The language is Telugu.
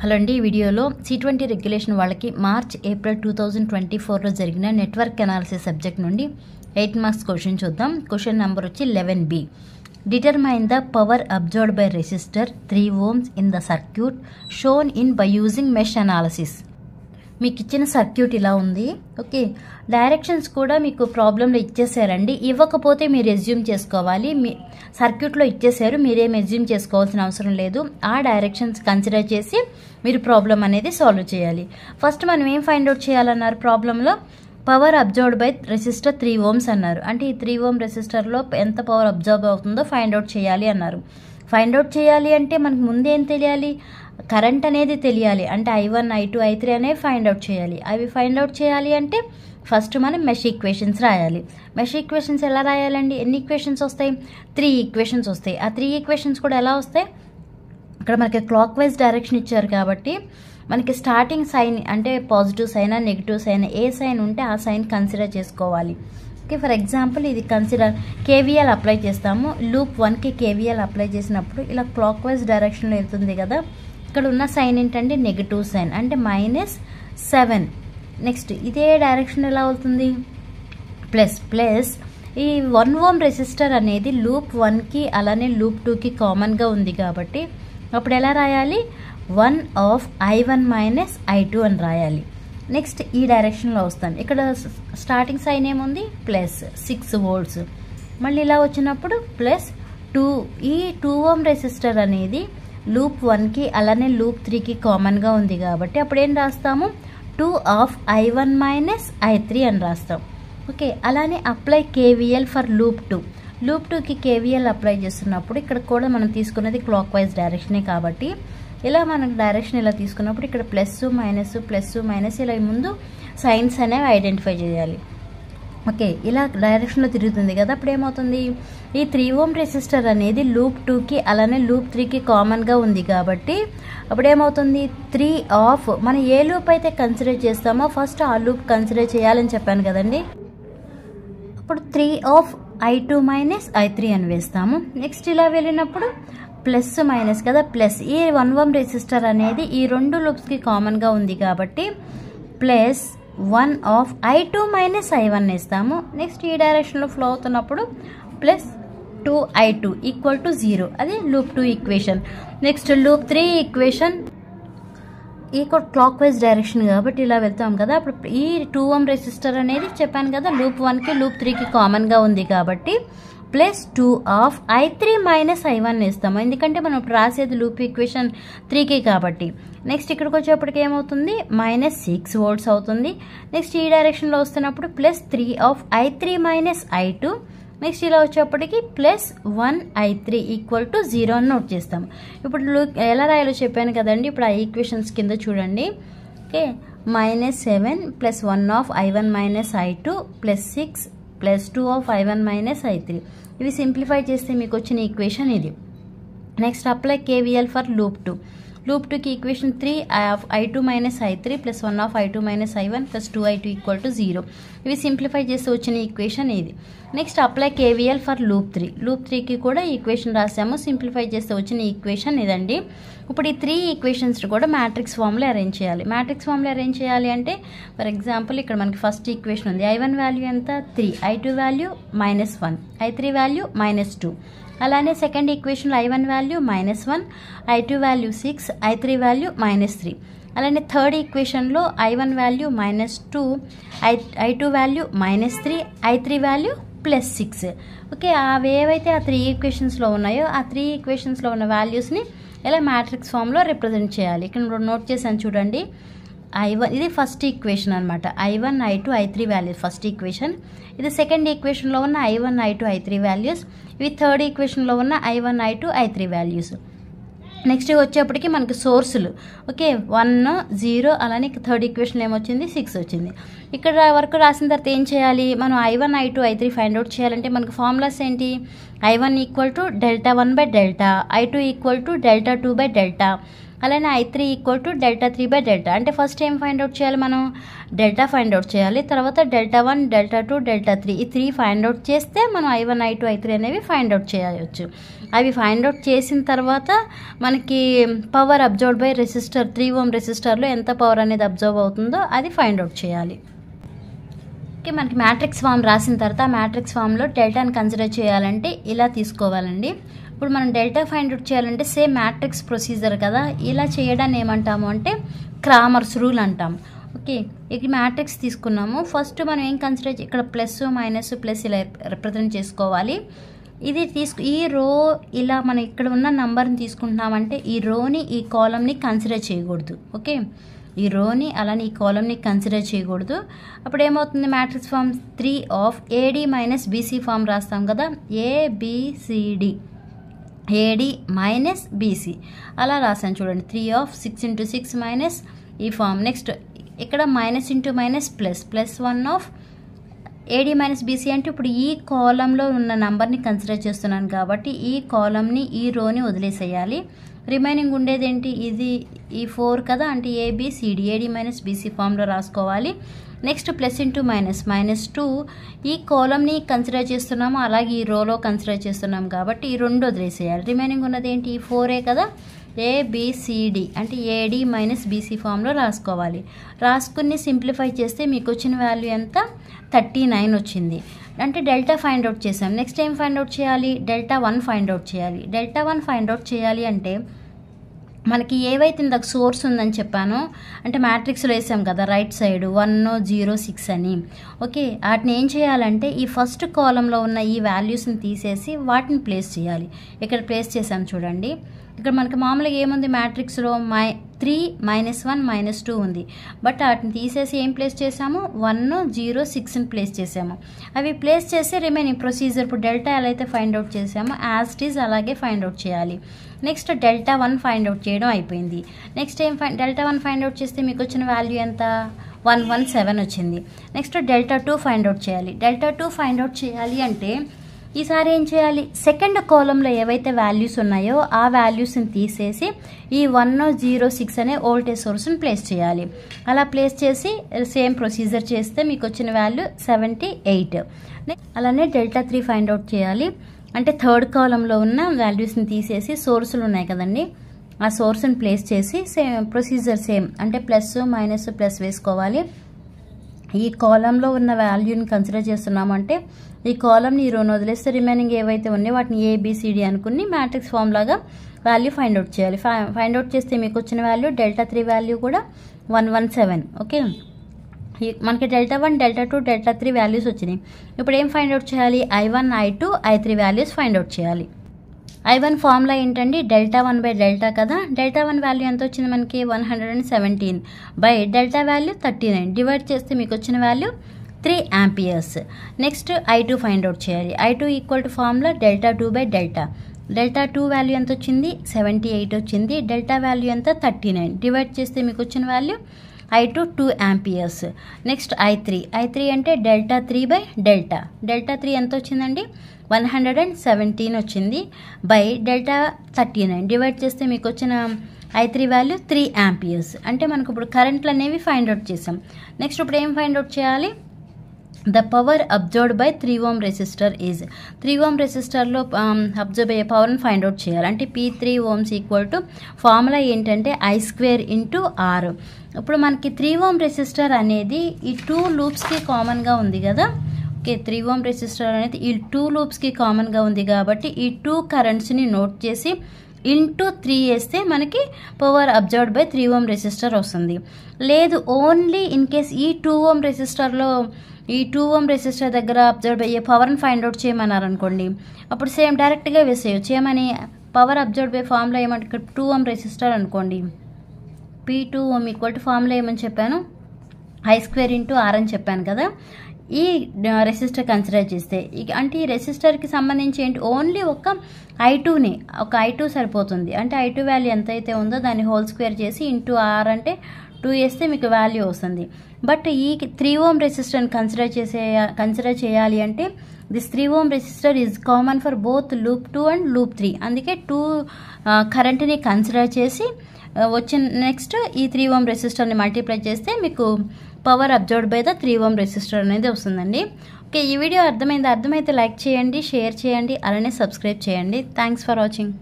హలో అండి, ఈ వీడియోలో C20 రెగ్యులేషన్ వాళ్ళకి మార్చ్ ఏప్రిల్ 2024లో జరిగిన నెట్వర్క్ అనాలిసిస్ సబ్జెక్ట్ నుండి 8 మార్క్స్ క్వశ్చన్ చూద్దాం. క్వశ్చన్ నెంబర్ వచ్చి 11B. Determine the power observed by resistor 3 ohms in the circuit shown in by using mesh analysis. మీకు ఇచ్చిన సర్క్యూట్ ఇలా ఉంది. ఓకే, డైరెక్షన్స్ కూడా మీకు ప్రాబ్లంలో ఇచ్చేసారండి. ఇవ్వకపోతే మీరు ఎజ్యూమ్ చేసుకోవాలి. మీ సర్క్యూట్లో ఇచ్చేసారు, మీరేం ఎజ్యూమ్ చేసుకోవాల్సిన అవసరం లేదు. ఆ డైరెక్షన్స్ కన్సిడర్ చేసి మీరు ప్రాబ్లం అనేది సాల్వ్ చేయాలి. ఫస్ట్ మనం ఏం ఫైండ్ అవుట్ చేయాలన్నారు ప్రాబ్లంలో? Power observed by resistor 3 ohms అన్నారు. అంటే ఈ 3 ohm రెసిస్టర్లో ఎంత పవర్ అబ్జర్వ్ అవుతుందో ఫైండ్ అవుట్ చేయాలి అన్నారు. ఫైండ్ అవుట్ చేయాలి అంటే మనకు ముందేం తెలియాలి? కరెంట్ అనేది తెలియాలి. అంటే I1, I2, I3 అనేవి ఫైండ్ అవుట్ చేయాలి. అవి ఫైండ్ అవుట్ చేయాలి అంటే ఫస్ట్ మనం మెష్ ఈక్వేషన్స్ రాయాలి. మెష్ ఈక్వేషన్స్ ఎలా రాయాలండి? ఎన్ని ఈక్వేషన్స్ వస్తాయి? 3 ఈక్వేషన్స్ వస్తాయి. ఆ 3 ఈక్వేషన్స్ కూడా ఎలా వస్తాయి? ఇక్కడ మనకి క్లాక్ వైజ్ డైరెక్షన్ ఇచ్చారు కాబట్టి మనకి స్టార్టింగ్ సైన్ అంటే పాజిటివ్ సైన్, నెగిటివ్ సైన్, ఏ సైన్ ఉంటే ఆ సైన్ కన్సిడర్ చేసుకోవాలి. ఓకే, ఫర్ ఎగ్జాంపుల్ ఇది కన్సిడర్ KVL అప్లై చేస్తాము. లూప్ 1కి KVL అప్లై చేసినప్పుడు ఇలా క్లాక్ వైజ్ డైరెక్షన్లో వెళ్తుంది కదా. ఇక్కడ ఉన్న సైన్ ఏంటంటే నెగిటివ్ సైన్, అంటే -7. నెక్స్ట్ ఇదే డైరెక్షన్ ఎలా అవుతుంది? ప్లస్ ఈ 1 ohm రెసిస్టర్ అనేది లూప్ 1కి అలానే లూప్ 2కి కామన్గా ఉంది కాబట్టి అప్పుడు ఎలా రాయాలి? 1 of I1 minus I2 అని రాయాలి. నెక్స్ట్ ఈ డైరెక్షన్లో వస్తాం. ఇక్కడ స్టార్టింగ్ సైన్ ఏముంది? +6 volts. మళ్ళీ ఇలా వచ్చినప్పుడు +2. ఈ 2 ohm రెసిస్టర్ అనేది లూప్ 1కి అలానే లూప్ 3కి కామన్గా ఉంది కాబట్టి అప్పుడు ఏం రాస్తాము? 2 of I1 minus I3 అని రాస్తాం. ఓకే, అలానే apply KVL for loop 2. Loop 2కి KVL అప్లై చేస్తున్నప్పుడు ఇక్కడ కూడా మనం తీసుకున్నది క్లాక్ వైజ్ డైరెక్షనే కాబట్టి ఇలా మనకు డైరెక్షన్ ఇలా తీసుకున్నప్పుడు ఇక్కడ ప్లస్ ఇలా ముందు సైన్స్ అనేవి ఐడెంటిఫై చేయాలి. ఓకే, ఇలా డైరెక్షన్లో తిరుగుతుంది కదా. అప్పుడు ఏమవుతుంది? ఈ 3 ohm రెసిస్టర్ అనేది లూప్ 2కి అలానే లూప్ 3కి కామన్గా ఉంది కాబట్టి అప్పుడు ఏమవుతుంది? 3 of మనం ఏ లూప్ అయితే కన్సిడర్ చేస్తామో ఫస్ట్ ఆ లూప్ కన్సిడర్ చేయాలని చెప్పాను కదండి. అప్పుడు 3 of I2 minus I3 అని వేస్తాము. నెక్స్ట్ ఇలా వెళ్ళినప్పుడు ప్లస్ మైనస్ కదా, ఈ 1 ohm రెసిస్టర్ అనేది ఈ 2 లూప్స్కి కామన్గా ఉంది కాబట్టి +1 of I2 minus I1 వేస్తాము. నెక్స్ట్ ఈ డైరెక్షన్లో ఫ్లో అవుతున్నప్పుడు +2 I2 = 0. అది loop 2 equation. Next loop 3 equation clock wise direction కాబట్టి ఇలా వెళ్తాం కదా. అప్పుడు ఈ 2 ohm రెసిస్టర్ అనేది చెప్పాను కదా లూప్ 1కి లూప్ 3కి కామన్గా ఉంది కాబట్టి +2 of I3 minus I1 వేస్తాము. ఎందుకంటే మనం ఇప్పుడు రాసేది లూప్ ఈక్వేషన్ 3కి కాబట్టి. నెక్స్ట్ ఇక్కడికి వచ్చేప్పటికి ఏమవుతుంది? -6 volts అవుతుంది. నెక్స్ట్ ఈ డైరెక్షన్లో వస్తున్నప్పుడు +3 of I3 minus I2. Next ఇలా వచ్చేప్పటికి +1 I3 = 0 అని నోట్ చేస్తాం. ఇప్పుడు ఎలా రాయాలో చెప్పాను కదండి. ఇప్పుడు ఆ ఈక్వేషన్స్ కింద చూడండి. Okay, -7 +1 of I1 minus I2 +6 +2 of I1 minus I3. ఇవి సింప్లిఫై చేస్తే మీకు వచ్చిన ఈక్వేషన్ ఇది. Next apply KVL for loop 2. Loop 2కి equation 3 of I2 minus I3 +1 of I2 minus I1 +2 I2 = 0. ఇవి సింప్లిఫై చేస్తే వచ్చిన ఈక్వేషన్ ఇది. Next apply KVL for loop 3. Loop 3కి కూడా ఈక్వేషన్ రాసాము. సింప్లిఫై చేస్తే వచ్చిన ఈక్వేషన్ ఇదండి. ఇప్పుడు ఈ 3 ఈక్వేషన్స్ కూడా మ్యాట్రిక్స్ ఫామ్లో అరేంజ్ చేయాలి. మ్యాట్రిక్స్ ఫామ్లో అరేంజ్ చేయాలి అంటే ఫర్ ఎగ్జాంపుల్ ఇక్కడ మనకి ఫస్ట్ ఈక్వేషన్ ఉంది. I1 వాల్యూ ఎంత? 3, I2 వాల్యూ -1, I3 వాల్యూ -2. అలానే సెకండ్ ఈక్వేషన్లో I1 value -1, I2 value 6, I3 value -3. అలానే థర్డ్ ఈక్వేషన్లో I1 value -2, I2 value -3, I3 value +6. Okay, అవి ఏవైతే ఆ 3 ఈక్వేషన్స్లో ఉన్నాయో ఆ 3 ఈక్వేషన్స్లో ఉన్న వాల్యూస్ని ఇలా మ్యాట్రిక్స్ ఫామ్లో రిప్రజెంట్ చేయాలి. ఇక్కడ నోట్ చేశాను చూడండి. I1 ఇది ఫస్ట్ ఈక్వేషన్ అనమాట. I1, I2, I3 values first equation. ఇది సెకండ్ ఈక్వేషన్లో ఉన్న I1, I2, I3 వాల్యూస్. ఇవి థర్డ్ ఈక్వేషన్లో ఉన్న I1, I2, I3 values. Next వచ్చేప్పటికి మనకి సోర్సులు. ఓకే, 1, 0 అలానే థర్డ్ ఈక్వేషన్ ఏమొచ్చింది? 6 వచ్చింది. ఇక్కడ వరకు రాసిన తర్వాత ఏం చేయాలి? మనం I1, I2, I3 find out చేయాలంటే మనకి ఫార్ములాస్ ఏంటి? I1 = Δ1/Δ, I2 = Δ2/Δ, అలానే I3 equal to ∆3 by delta. అంటే ఫస్ట్ ఏం ఫైండ్ అవుట్ చేయాలి మనం, డెల్టా ఫైండ్ అవుట్ చేయాలి. తర్వాత ∆1 ∆2 ∆3 ఈ 3 ఫైండ్ అవుట్ చేస్తే మనం I1 I2 I3 అనేవి ఫైండ్ అవుట్ చేయవచ్చు. అవి ఫైండ్ అవుట్ చేసిన తర్వాత మనకి పవర్ అబ్జర్వ్డ్ బై రెసిస్టర్ 3 ఓం రెసిస్టర్లో ఎంత పవర్ అనేది అబ్జర్వ్ అవుతుందో అది ఫైండ్ అవుట్ చేయాలి. ఓకే, మనకి మ్యాట్రిక్స్ ఫామ్ రాసిన తర్వాత మ్యాట్రిక్స్ ఫామ్లో డెల్టాని కన్సిడర్ చేయాలంటే ఇలా తీసుకోవాలండి. ఇప్పుడు మనం డెల్టా ఫైండ్ అవుట్ చేయాలంటే సేమ్ మ్యాట్రిక్స్ ప్రొసీజర్ కదా, ఇలా చేయడాన్ని ఏమంటాము అంటే క్రామర్స్ రూల్ అంటాం. ఓకే, ఇక్కడ మ్యాట్రిక్స్ తీసుకున్నాము. ఫస్ట్ మనం ఏం కన్సిడర్ ఇక్కడ ప్లస్ మైనస్ ప్లస్ ఇలా రిప్రజెంట్ చేసుకోవాలి. ఇది ఈ రో ఇలా మనం ఇక్కడ ఉన్న నంబర్ని తీసుకుంటున్నామంటే ఈ రోని ఈ కాలంని కన్సిడర్ చేయకూడదు. ఓకే, ఈ రోని అలానే ఈ కాలంని కన్సిడర్ చేయకూడదు. అప్పుడు ఏమవుతుంది, matrix form 3 of AD minus BC form రాస్తాం కదా, ABCD AD మైనస్ BC అలా రాసాను చూడండి. 3 ఆఫ్ 6 into 6 మైనస్ ఈ ఫామ్. నెక్స్ట్ ఇక్కడ minus into minus plus plus 1 of AD minus BC అంటే ఇప్పుడు ఈ కాలంలో ఉన్న నంబర్ని కన్సిడర్ చేస్తున్నాను కాబట్టి ఈ కాలంని ఈ రోని వదిలేసేయాలి. రిమైనింగ్ ఉండేది ఏంటి, ఇది ఈ 4 కదా, అంటే ABCD AD మైనస్ BC ఫామ్లో రాసుకోవాలి. Next plus into minus minus 2 ఈ కాలంని కన్సిడర్ చేస్తున్నాము, అలాగే ఈ రోలో కన్సిడర్ చేస్తున్నాం కాబట్టి ఈ రెండు వదిలేసేయాలి. రిమైనింగ్ ఉన్నది ఏంటి, ఈ 4 కదా, ABCD అంటే AD మైనస్ BC ఫామ్లో రాసుకోవాలి. రాసుకుని సింప్లిఫై చేస్తే మీకు వచ్చిన వాల్యూ ఎంత, 39 వచ్చింది. అంటే డెల్టా ఫైండ్ అవుట్ చేసాం. నెక్స్ట్ ఏం ఫైండ్ అవుట్ చేయాలి, ∆1 ఫైండ్ అవుట్ చేయాలి. ∆1 ఫైండ్ అవుట్ చేయాలి అంటే మనకి ఏవైతే ఇందాక సోర్స్ ఉందని చెప్పానో, అంటే మ్యాట్రిక్స్లో వేసాం కదా రైట్ సైడ్ 1 0 6 అని. ఓకే, వాటిని ఏం చేయాలంటే ఈ ఫస్ట్ కాలంలో ఉన్న ఈ వాల్యూస్ని తీసేసి వాటిని ప్లేస్ చేయాలి. ఇక్కడ ప్లేస్ చేసాం చూడండి. ఇక్కడ మనకి మామూలుగా ఏముంది మ్యాట్రిక్స్లో 3 -1 -2 ఉంది. బట్ వాటిని తీసేసి ఏం ప్లేస్ చేసాము, 1 0 6ని ప్లేస్ చేసాము. అవి ప్లేస్ చేసి రిమైనింగ్ ప్రొసీజర్ ఇప్పుడు డెల్టా ఎలా అయితే ఫైండ్ అవుట్ చేసామో యాజ్ ఇట్ ఈజ్ అలాగే ఫైండ్ అవుట్ చేయాలి. నెక్స్ట్ ∆1 ఫైండ్ అవుట్ చేయడం అయిపోయింది. నెక్స్ట్ ఏం ∆1 ఫైండ్ అవుట్ చేస్తే మీకు వచ్చిన వాల్యూ ఎంత, 117 వచ్చింది. నెక్స్ట్ ∆2 ఫైండ్ అవుట్ చేయాలి. ∆2 ఫైండ్ అవుట్ చేయాలి అంటే ఈసారి ఏం చేయాలి, సెకండ్ కాలంలో ఏవైతే వాల్యూస్ ఉన్నాయో ఆ వాల్యూస్ని తీసేసి ఈ 1 0 6 అనే వోల్టేజ్ సోర్స్ని ప్లేస్ చేయాలి. అలా ప్లేస్ చేసి సేమ్ ప్రొసీజర్ చేస్తే మీకు వచ్చిన వాల్యూ 78. అలానే ∆3 ఫైండ్ అవుట్ చేయాలి. అంటే థర్డ్ కాలంలో ఉన్న వాల్యూస్ని తీసేసి సోర్సులు ఉన్నాయి కదండి, ఆ సోర్స్ని ప్లేస్ చేసి సేమ్ ప్రొసీజర్ సేమ్ అంటే ప్లస్ మైనస్ ప్లస్ వేసుకోవాలి. ఈ కాలంలో ఉన్న వాల్యూని కన్సిడర్ చేస్తున్నామంటే ఈ కాలంని ఈ రోని వదిలేస్తే రిమైనింగ్ ఏవైతే ఉన్నాయో వాటిని ABCD అనుకుని మ్యాట్రిక్స్ ఫామ్ లాగా వాల్యూ ఫైండ్ అవుట్ చేయాలి. ఫైండ్ అవుట్ చేస్తే మీకు వచ్చిన వాల్యూ ∆3 వాల్యూ కూడా 117. ఓకే, మనకి ∆1 ∆2 ∆3 వాల్యూస్ వచ్చినాయి. ఇప్పుడు ఏం ఫైండ్ అవుట్ చేయాలి, I1 I2 I3 values find out చేయాలి. I1 ఫార్ములా ఏంటండి, ∆1 బై డెల్టా కదా. ∆1 వాల్యూ ఎంత వచ్చింది మనకి, 117 బై డెల్టా వాల్యూ 39 డివైడ్ చేస్తే మీకు వచ్చిన value 3 amperes. Next I2 find out చేయాలి. I2 equal to formula ∆2 by delta. ∆2 value ఎంత వచ్చింది, 78 వచ్చింది. డెల్టా వాల్యూ ఎంత, 39 డివైడ్ చేస్తే మీకు వచ్చిన value I2 2 amperes. Next I3 అంటే ∆3 బై డెల్టా. ∆3 ఎంత వచ్చిందండి, 117 వచ్చింది బై డెల్టా 39 డివైడ్ చేస్తే మీకు వచ్చిన I3 వాల్యూ 3 amperes. అంటే మనకు ఇప్పుడు కరెంట్లు అనేవి ఫైండ్ అవుట్ చేసాం. నెక్స్ట్ ఇప్పుడు ఏం ఫైండ్ అవుట్ చేయాలి, the power observed by 3 ohm resistor is. 3 ohm రెసిస్టర్లో అబ్జర్వ్ అయ్యే పవర్ని ఫైండ్ అవుట్ చేయాలి. అంటే P3 ohms equal to formula ఏంటంటే I² ఇంటూ R. ఇప్పుడు మనకి 3 ohm రెసిస్టర్ అనేది ఈ 2 లూప్స్కి కామన్గా ఉంది కదా. ఓకే, 3 ohm రెసిస్టర్ అనేది ఈ 2 లూప్స్కి కామన్గా ఉంది కాబట్టి ఈ 2 కరెంట్స్ని నోట్ చేసి ఇంటూ 3 వేస్తే మనకి power observed by 3 ohm resistor వస్తుంది. లేదు ఓన్లీ ఇన్ కేస్ ఈ 2 ohm రెసిస్టర్లో ఈ 2 ohm రెసిస్టర్ దగ్గర అబ్జర్వ్ అయ్యే పవర్ని ఫైండ్ అవుట్ చేయమన్నారు అనుకోండి, అప్పుడు సేమ్ డైరెక్ట్గా వేసేయచ్చు. ఏమని, పవర్ అబ్జర్వ్డ్ బై ఫార్ములా ఏమంటే ఇక్కడ 2 ohm రెసిస్టర్ అనుకోండి, P2 ohm equal to formula ఏమని చెప్పాను, I² ఇంటూ R అని చెప్పాను కదా. ఈ రెసిస్టర్ కన్సిడర్ చేస్తే అంటే ఈ రెసిస్టర్కి సంబంధించి ఏంటి, ఓన్లీ ఒక I2 సరిపోతుంది. అంటే I2 వాల్యూ ఎంతైతే ఉందో దాన్ని హోల్ స్క్వేర్ చేసి ఇంటూ R అంటే 2 వేస్తే మీకు వాల్యూ వస్తుంది. బట్ ఈ 3 ohm రెసిస్టర్ని కన్సిడర్ చేయాలి అంటే this 3 ohm resistor is common for both loop 2 and loop 3. అందుకే 2 కరెంట్ని కన్సిడర్ చేసి వచ్చిన నెక్స్ట్ ఈ 3 ohm రెసిస్టర్ని మల్టిప్లై చేస్తే మీకు power observed by the 3 ohm resistor అనేది వస్తుందండి. ఓకే, ఈ వీడియో అర్థమైతే లైక్ చేయండి, షేర్ చేయండి, అలానే సబ్స్క్రైబ్ చేయండి. Thanks for watching.